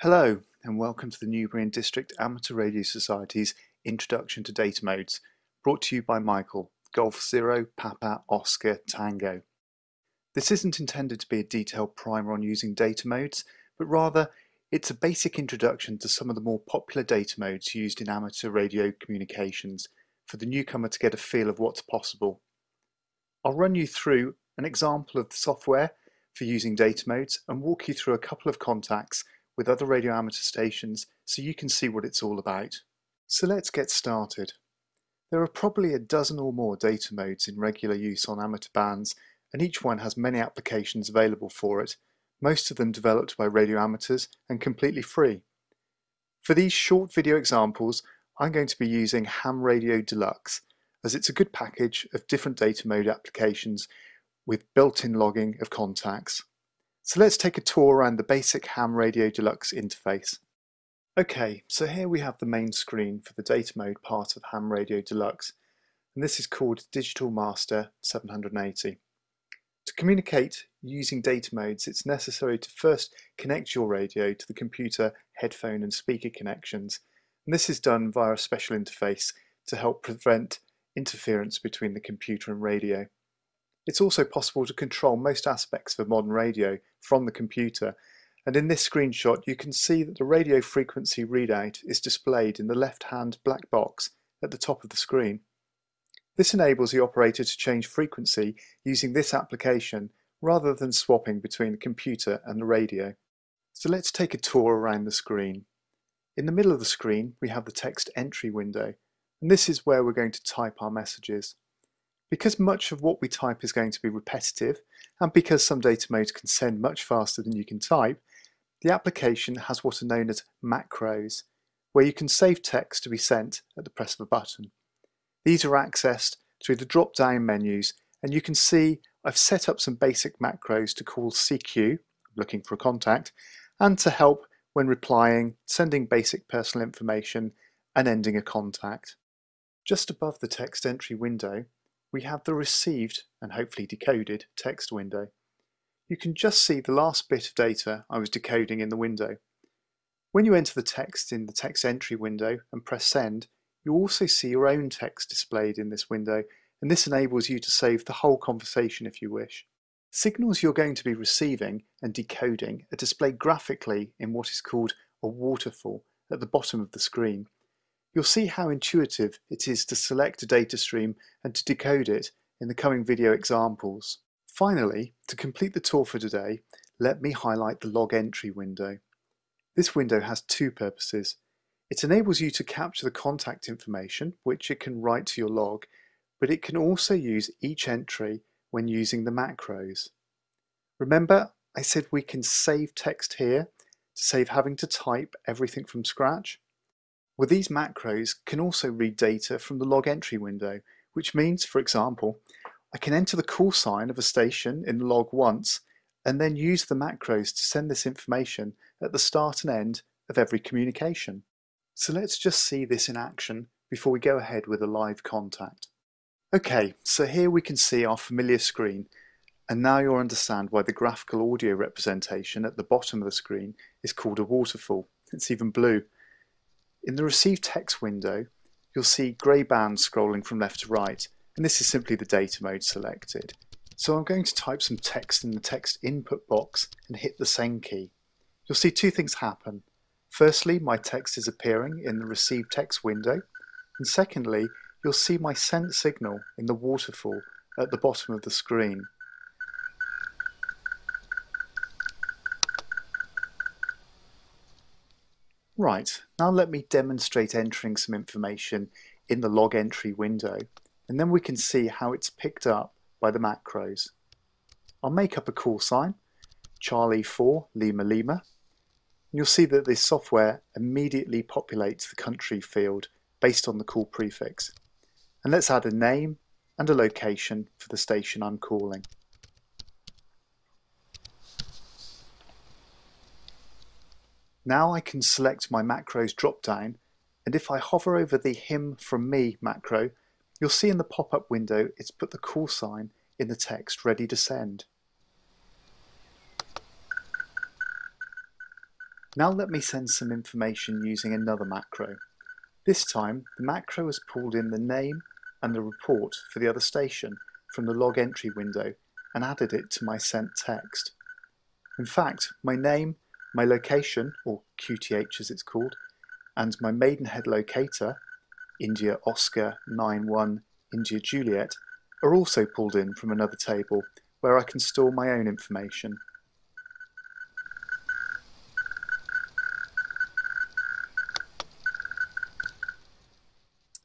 Hello, and welcome to the Newbury and District Amateur Radio Society's Introduction to Data Modes, brought to you by Michael, Golf Zero, Papa, Oscar, Tango. This isn't intended to be a detailed primer on using data modes, but rather it's a basic introduction to some of the more popular data modes used in amateur radio communications for the newcomer to get a feel of what's possible. I'll run you through an example of the software for using data modes and walk you through a couple of contacts with other radio amateur stations so you can see what it's all about. So let's get started. There are probably a dozen or more data modes in regular use on amateur bands, and each one has many applications available for it, most of them developed by radio amateurs and completely free. For these short video examples, I'm going to be using Ham Radio Deluxe, as it's a good package of different data mode applications with built-in logging of contacts. So let's take a tour around the basic Ham Radio Deluxe interface. Okay, so here we have the main screen for the data mode part of Ham Radio Deluxe, and this is called Digital Master 780. To communicate using data modes, it's necessary to first connect your radio to the computer, headphone and speaker connections, and this is done via a special interface to help prevent interference between the computer and radio. It's also possible to control most aspects of a modern radio from the computer, and in this screenshot you can see that the radio frequency readout is displayed in the left-hand black box at the top of the screen. This enables the operator to change frequency using this application rather than swapping between the computer and the radio. So let's take a tour around the screen. In the middle of the screen we have the text entry window, and this is where we're going to type our messages. Because much of what we type is going to be repetitive, and because some data modes can send much faster than you can type, the application has what are known as macros, where you can save text to be sent at the press of a button. These are accessed through the drop-down menus, and you can see I've set up some basic macros to call CQ, looking for a contact, and to help when replying, sending basic personal information, and ending a contact. Just above the text entry window, we have the received and hopefully decoded text window. You can just see the last bit of data I was decoding in the window. When you enter the text in the text entry window and press send, you also see your own text displayed in this window, and this enables you to save the whole conversation if you wish. Signals you're going to be receiving and decoding are displayed graphically in what is called a waterfall at the bottom of the screen. You'll see how intuitive it is to select a data stream and to decode it in the coming video examples. Finally, to complete the tour for today, let me highlight the log entry window. This window has two purposes. It enables you to capture the contact information, which it can write to your log, but it can also use each entry when using the macros. Remember, I said we can save text here to save having to type everything from scratch? Well, these macros can also read data from the log entry window, which means, for example, I can enter the call sign of a station in the log once and then use the macros to send this information at the start and end of every communication. So let's just see this in action before we go ahead with a live contact. Okay, so here we can see our familiar screen, and now you'll understand why the graphical audio representation at the bottom of the screen is called a waterfall. It's even blue. In the Receive Text window, you'll see grey bands scrolling from left to right, and this is simply the data mode selected. So I'm going to type some text in the text input box and hit the send key. You'll see two things happen. Firstly, my text is appearing in the Receive Text window, and secondly, you'll see my sent signal in the waterfall at the bottom of the screen. Right, now let me demonstrate entering some information in the log entry window, and then we can see how it's picked up by the macros. I'll make up a call sign, Charlie 4 Lima Lima, and you'll see that this software immediately populates the country field based on the call prefix. And let's add a name and a location for the station I'm calling. Now I can select my macros drop-down, and if I hover over the Him from Me macro, you'll see in the pop-up window it's put the call sign in the text ready to send. Now let me send some information using another macro. This time, the macro has pulled in the name and the report for the other station from the log entry window and added it to my sent text. In fact, my name, my location, or QTH as it's called, and my Maidenhead locator, India Oscar 91 India Juliet, are also pulled in from another table where I can store my own information.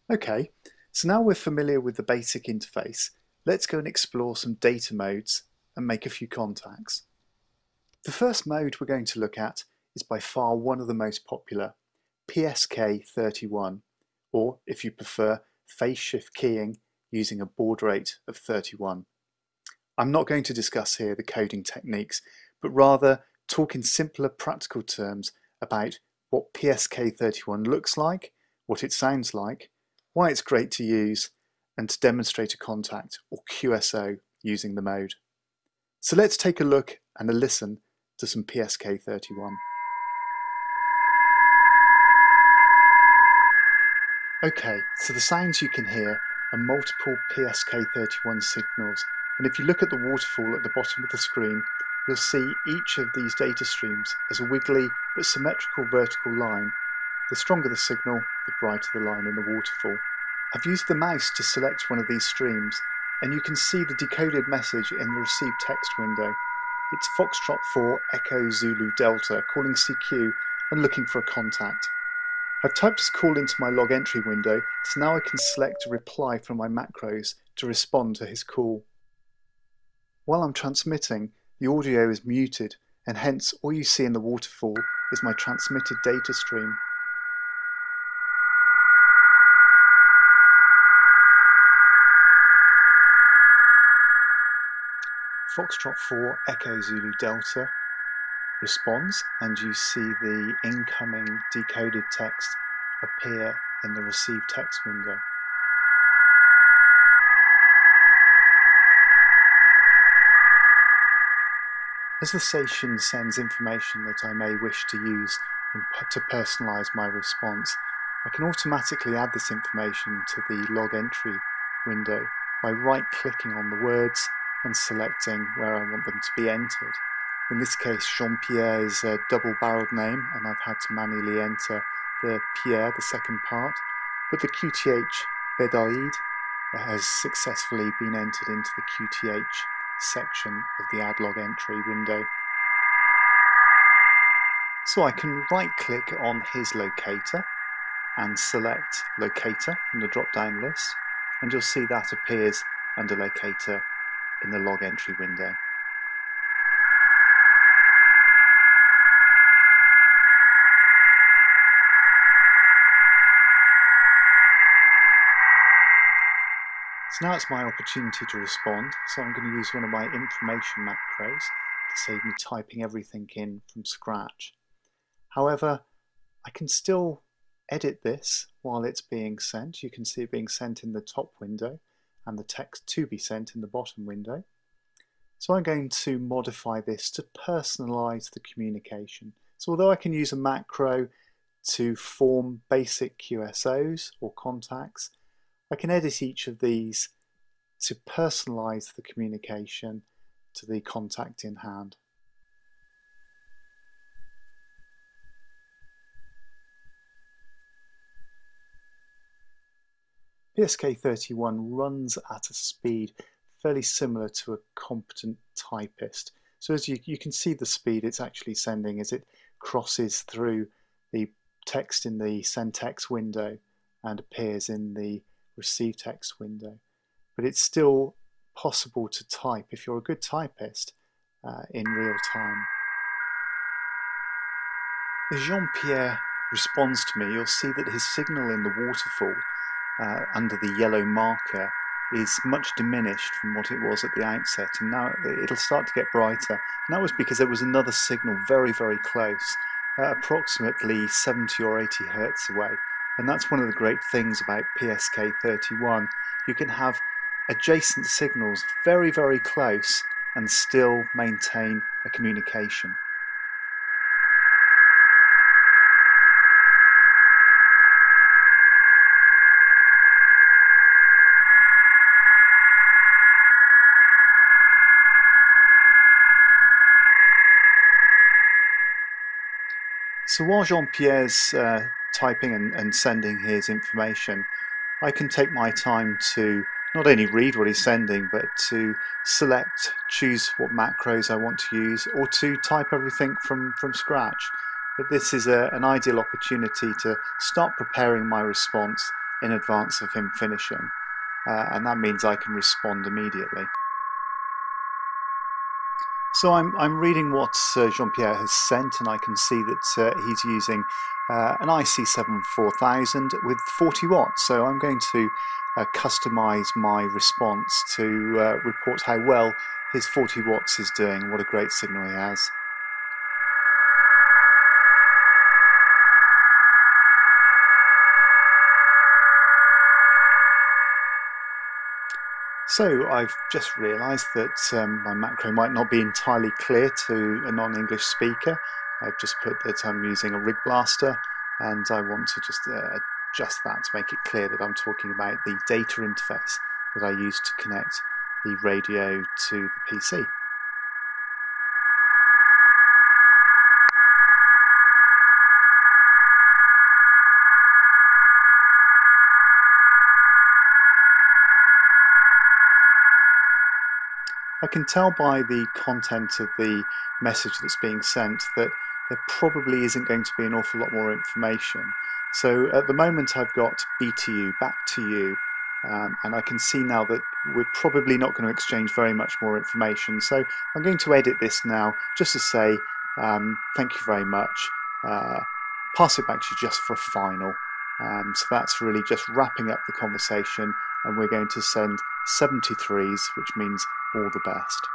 Okay, so now we're familiar with the basic interface, let's go and explore some data modes and make a few contacts. The first mode we're going to look at is by far one of the most popular, PSK31, or if you prefer, phase shift keying using a baud rate of 31. I'm not going to discuss here the coding techniques, but rather talk in simpler practical terms about what PSK31 looks like, what it sounds like, why it's great to use, and to demonstrate a contact, or QSO, using the mode. So let's take a look and a listen to some PSK31. Okay, so the sounds you can hear are multiple PSK31 signals, and if you look at the waterfall at the bottom of the screen, you'll see each of these data streams as a wiggly but symmetrical vertical line. The stronger the signal, the brighter the line in the waterfall. I've used the mouse to select one of these streams, and you can see the decoded message in the Receive Text window. It's Foxtrot 4 Echo Zulu Delta calling CQ and looking for a contact. I've typed his call into my log entry window, so now I can select a reply from my macros to respond to his call. While I'm transmitting, the audio is muted, and hence all you see in the waterfall is my transmitted data stream. Foxtrot 4 Echo Zulu Delta responds, and you see the incoming decoded text appear in the Receive Text window. As the station sends information that I may wish to use to personalize my response, I can automatically add this information to the log entry window by right-clicking on the words and selecting where I want them to be entered. In this case, Jean-Pierre is a double-barreled name, and I've had to manually enter the Pierre, the second part, but the QTH Bedaïd has successfully been entered into the QTH section of the Add Log Entry window. So I can right-click on his locator and select Locator from the drop-down list, and you'll see that appears under Locator in the log entry window. So now it's my opportunity to respond, so I'm going to use one of my information macros to save me typing everything in from scratch. However, I can still edit this while it's being sent. You can see it being sent in the top window and the text to be sent in the bottom window. So I'm going to modify this to personalize the communication. So although I can use a macro to form basic QSOs or contacts, I can edit each of these to personalize the communication to the contact in hand. PSK31 runs at a speed fairly similar to a competent typist. So as you can see the speed it's actually sending as it crosses through the text in the send text window and appears in the receive text window. But it's still possible to type if you're a good typist in real time. As Jean-Pierre responds to me, you'll see that his signal in the waterfall under the yellow marker is much diminished from what it was at the outset, and now it'll start to get brighter. And that was because there was another signal very, very close, approximately 70 or 80 hertz away. And that's one of the great things about PSK31. You can have adjacent signals very, very close and still maintain a communication. So while Jean-Pierre's typing and sending his information, I can take my time to not only read what he's sending, but to select, choose what macros I want to use, or to type everything from scratch. But this is an ideal opportunity to start preparing my response in advance of him finishing, and that means I can respond immediately. So I'm reading what Jean-Pierre has sent, and I can see that he's using an IC7 4000 with 40 watts. So I'm going to customize my response to report how well his 40 watts is doing, what a great signal he has. So I've just realised that my macro might not be entirely clear to a non-English speaker. I've just put that I'm using a rig blaster, and I want to just adjust that to make it clear that I'm talking about the data interface that I use to connect the radio to the PC. I can tell by the content of the message that's being sent that there probably isn't going to be an awful lot more information. So at the moment I've got B to you, back to you, and I can see now that we're probably not going to exchange very much more information. So I'm going to edit this now just to say thank you very much, pass it back to you just for a final. So that's really just wrapping up the conversation, and we're going to send 73s, which means all the best.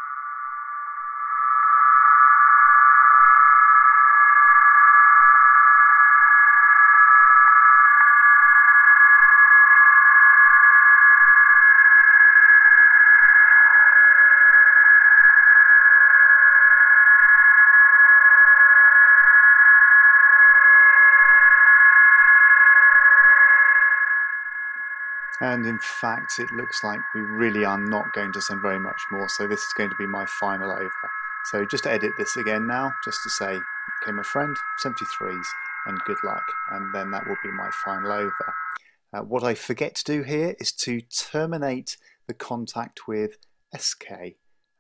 And in fact, it looks like we really are not going to send very much more, so this is going to be my final over. So just edit this again now, just to say, okay, my friend, 73s, and good luck, and then that will be my final over. What I forget to do here is to terminate the contact with SK.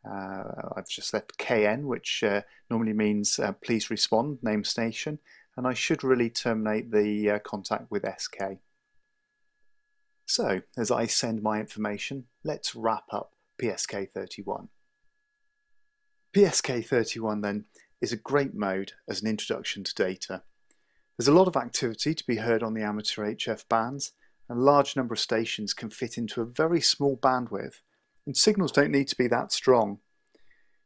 I've just left KN, which normally means please respond, name station, and I should really terminate the contact with SK. So, as I send my information, let's wrap up PSK31. PSK31 then is a great mode as an introduction to data. There's a lot of activity to be heard on the amateur HF bands, and a large number of stations can fit into a very small bandwidth, and signals don't need to be that strong.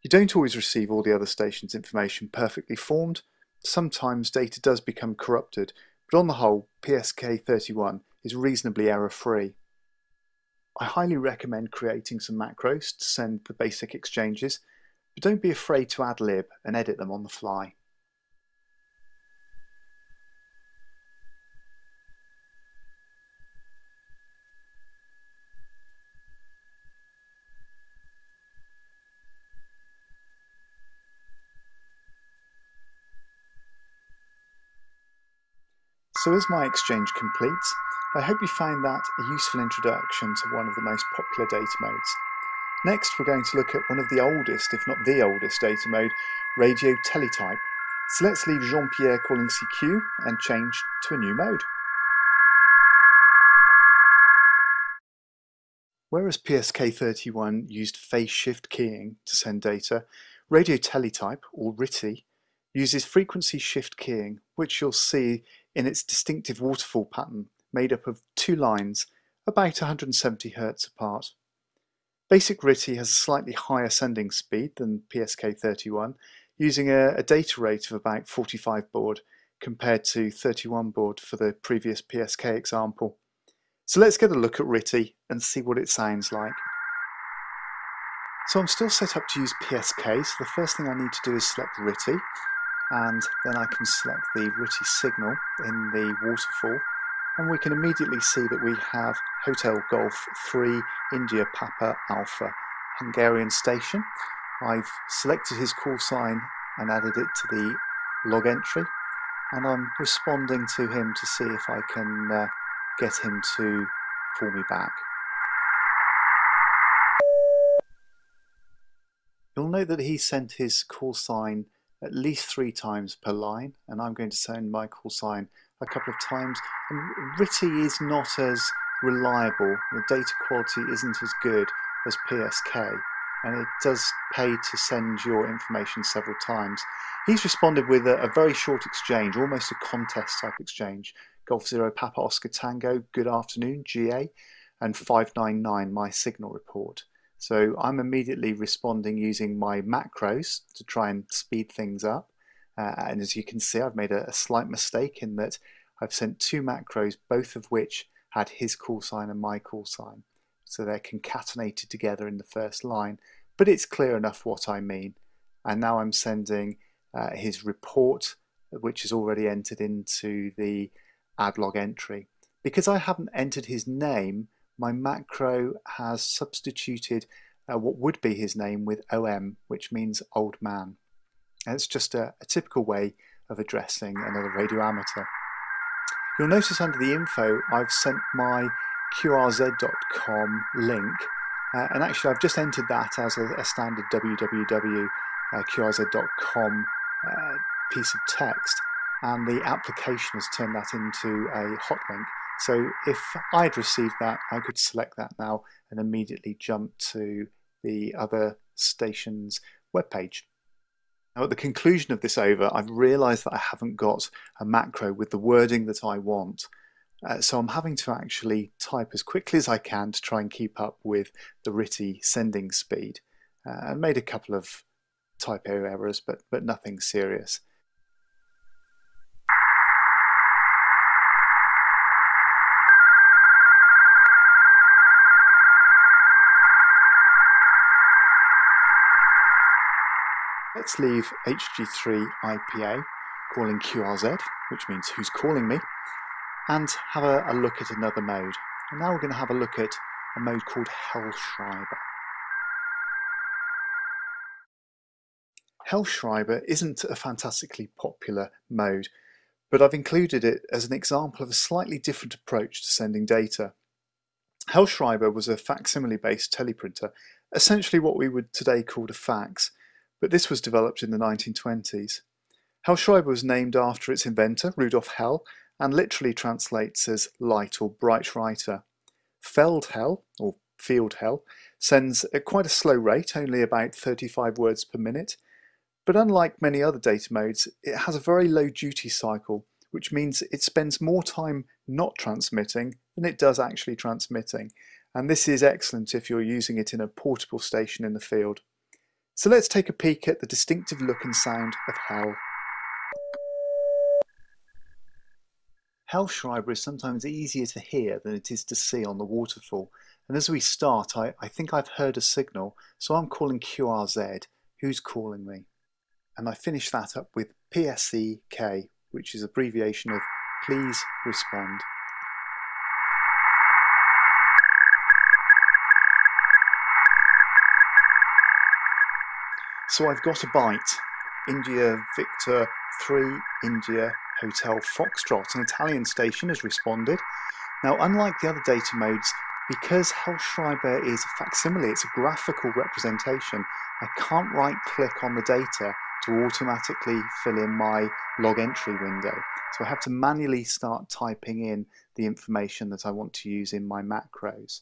You don't always receive all the other stations' information perfectly formed. Sometimes data does become corrupted, but on the whole, PSK31 is reasonably error-free. I highly recommend creating some macros to send the basic exchanges, but don't be afraid to ad-lib and edit them on the fly. So as my exchange completes, I hope you found that a useful introduction to one of the most popular data modes. Next, we're going to look at one of the oldest, if not the oldest, data mode, radio teletype. So let's leave Jean-Pierre calling CQ and change to a new mode. Whereas PSK31 used phase shift keying to send data, radio teletype, or RTTY, uses frequency shift keying, which you'll see in its distinctive waterfall pattern made up of two lines about 170 Hz apart. Basic RTTY has a slightly higher sending speed than PSK31, using a data rate of about 45 baud compared to 31 baud for the previous PSK example. So let's get a look at RTTY and see what it sounds like. So I'm still set up to use PSK, so the first thing I need to do is select RTTY, and then I can select the RTTY signal in the waterfall, and we can immediately see that we have Hotel Golf 3 India Papa Alpha Hungarian station. I've selected his call sign and added it to the log entry, and I'm responding to him to see if I can get him to call me back. You'll note that he sent his call sign at least 3 times per line, and I'm going to send my call sign a couple of times. And RTTY is not as reliable, the data quality isn't as good as PSK, and it does pay to send your information several times. He's responded with a very short exchange, almost a contest type exchange. Golf Zero Papa Oscar Tango, good afternoon, GA, and 599, my signal report. So I'm immediately responding using my macros to try and speed things up. And as you can see, I've made a slight mistake in that I've sent 2 macros, both of which had his call sign and my call sign. So they're concatenated together in the first line, but it's clear enough what I mean. And now I'm sending his report, which is already entered into the add log entry. Because I haven't entered his name, my macro has substituted what would be his name with OM, which means old man. And it's just a typical way of addressing another radio amateur. You'll notice under the info I've sent my qrz.com link, and actually I've just entered that as a standard www.qrz.com piece of text, and the application has turned that into a hot link. So if I'd received that, I could select that now and immediately jump to the other station's webpage. Now at the conclusion of this over, I've realised that I haven't got a macro with the wording that I want. So I'm having to actually type as quickly as I can to try and keep up with the RTTY sending speed. I made a couple of typo errors, but nothing serious. Let's leave HG3 IPA, calling QRZ, which means who's calling me, and have a look at another mode. And now we're going to have a look at a mode called Hellschreiber. Hellschreiber isn't a fantastically popular mode, but I've included it as an example of a slightly different approach to sending data. Hellschreiber was a facsimile-based teleprinter, essentially what we would today call a fax, but this was developed in the 1920s. Hellschreiber was named after its inventor, Rudolf Hell, and literally translates as light or bright writer. Feldhell, or field hell, sends at quite a slow rate, only about 35 words per minute, but unlike many other data modes, it has a very low duty cycle, which means it spends more time not transmitting than it does actually transmitting, and this is excellent if you're using it in a portable station in the field. So let's take a peek at the distinctive look and sound of Hell. Hellschreiber is sometimes easier to hear than it is to see on the waterfall, and as we start I think I've heard a signal, so I'm calling QRZ, who's calling me? And I finish that up with PSEK, which is abbreviation of please respond. So I've got a bite. India Victor 3 India Hotel Foxtrot, an Italian station, has responded. Now, unlike the other data modes, because Hellschreiber is a facsimile, it's a graphical representation, I can't right-click on the data to automatically fill in my log entry window. So I have to manually start typing in the information that I want to use in my macros.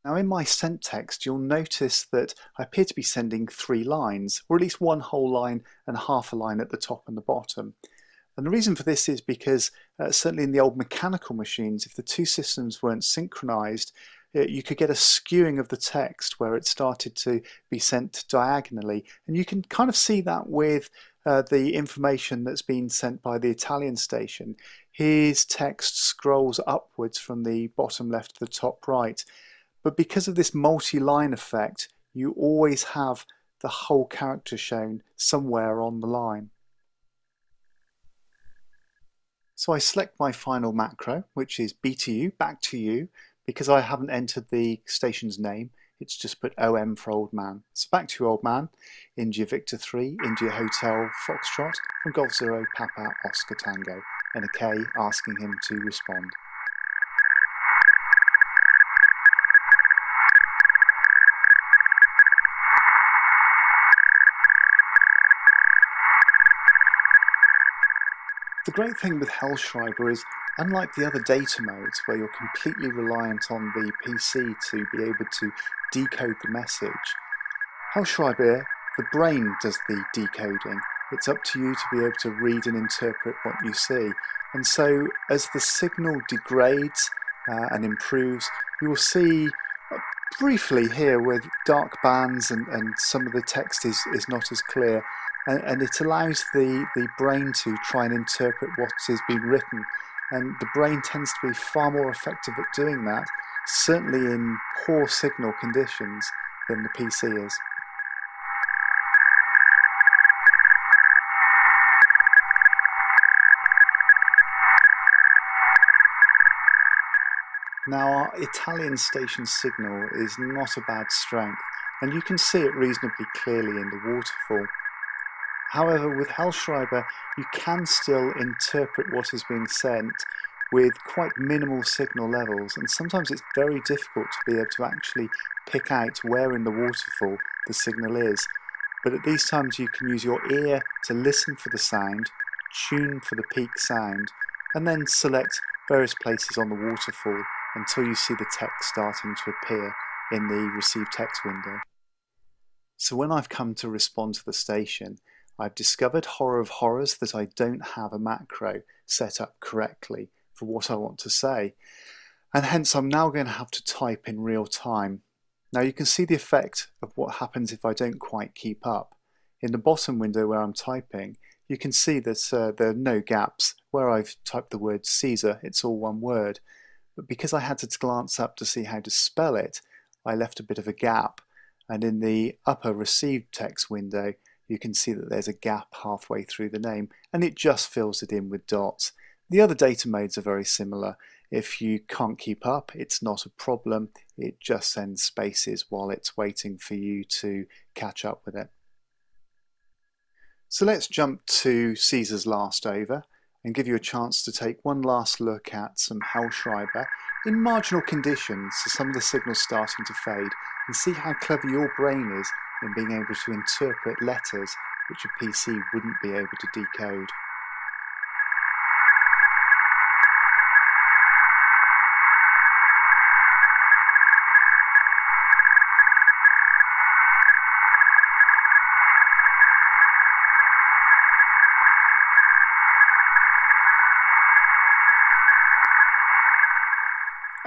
Now in my sent text, you'll notice that I appear to be sending 3 lines, or at least one whole line and half a line at the top and the bottom. And the reason for this is because certainly in the old mechanical machines, if the 2 systems weren't synchronized, you could get a skewing of the text where it started to be sent diagonally. And you can kind of see that with the information that's been sent by the Italian station. His text scrolls upwards from the bottom left to the top right. But because of this multi-line effect, you always have the whole character shown somewhere on the line. So I select my final macro, which is BTU, back to you, because I haven't entered the station's name. it's just put OM for old man. So back to you, old man. India Victor 3, India Hotel Foxtrot, from Golf Zero Papa Oscar Tango, and a K asking him to respond. The great thing with Hellschreiber is, unlike the other data modes where you're completely reliant on the PC to be able to decode the message, Hellschreiber, the brain does the decoding. It's up to you to be able to read and interpret what you see. And so as the signal degrades and improves, you will see briefly here with dark bands and some of the text is not as clear. And it allows the brain to try and interpret what is being written. And the brain tends to be far more effective at doing that, certainly in poor signal conditions, than the PC is. Now, our Italian station signal is not a bad strength, and you can see it reasonably clearly in the waterfall. However, with Hellschreiber, you can still interpret what is being sent with quite minimal signal levels, and sometimes it's very difficult to be able to actually pick out where in the waterfall the signal is. But at these times you can use your ear to listen for the sound, tune for the peak sound, and then select various places on the waterfall until you see the text starting to appear in the receive text window. So when I've come to respond to the station, I've discovered, horror of horrors, that I don't have a macro set up correctly for what I want to say, and hence I'm now going to have to type in real time. Now you can see the effect of what happens if I don't quite keep up. In the bottom window where I'm typing, you can see that there are no gaps. Where I've typed the word Caesar, it's all one word. But because I had to glance up to see how to spell it, I left a bit of a gap, and in the upper received text window you can see that there's a gap halfway through the name, and it just fills it in with dots. The other data modes are very similar. If you can't keep up, it's not a problem. It just sends spaces while it's waiting for you to catch up with it. So let's jump to Caesar's last over and give you a chance to take one last look at some Hellschreiber in marginal conditions, so some of the signals starting to fade, and see how clever your brain is in being able to interpret letters which a PC wouldn't be able to decode.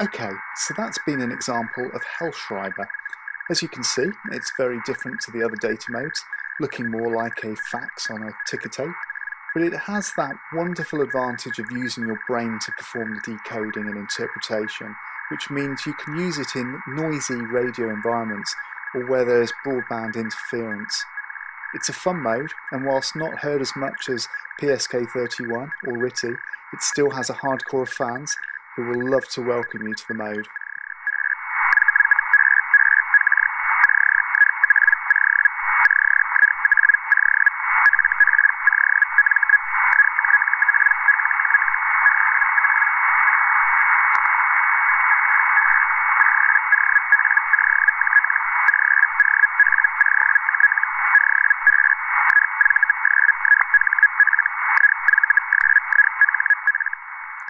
Okay, so that's been an example of Hellschreiber. As you can see, it's very different to the other data modes, looking more like a fax on a ticker tape, but it has that wonderful advantage of using your brain to perform the decoding and interpretation, which means you can use it in noisy radio environments or where there's broadband interference. It's a fun mode, and whilst not heard as much as PSK31 or RITI, it still has a hardcore of fans who will love to welcome you to the mode.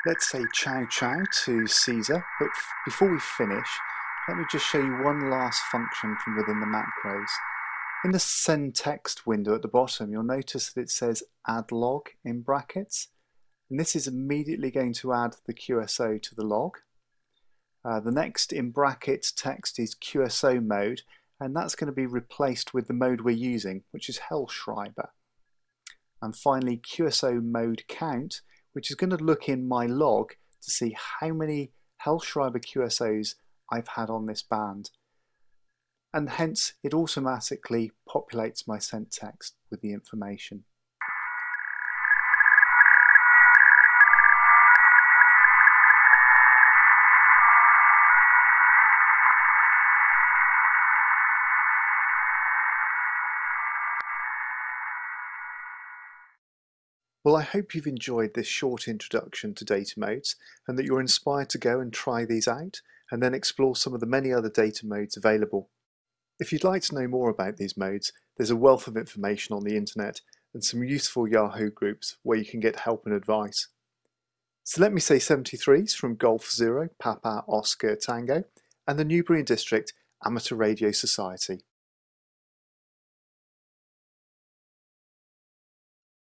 Let's say ciao ciao to Caesar, but before we finish, let me just show you one last function from within the macros. In the send text window at the bottom, you'll notice that it says add log in brackets, and this is immediately going to add the QSO to the log. The next in brackets text is QSO mode, and that's going to be replaced with the mode we're using, which is Hellschreiber. And finally QSO mode count, which is going to look in my log to see how many Hellschreiber QSOs I've had on this band. And hence it automatically populates my sent text with the information. Well, I hope you've enjoyed this short introduction to data modes and that you're inspired to go and try these out and then explore some of the many other data modes available. If you'd like to know more about these modes, there's a wealth of information on the internet and some useful Yahoo groups where you can get help and advice. So let me say 73s from Golf Zero, Papa, Oscar, Tango, and the Newbury and District Amateur Radio Society.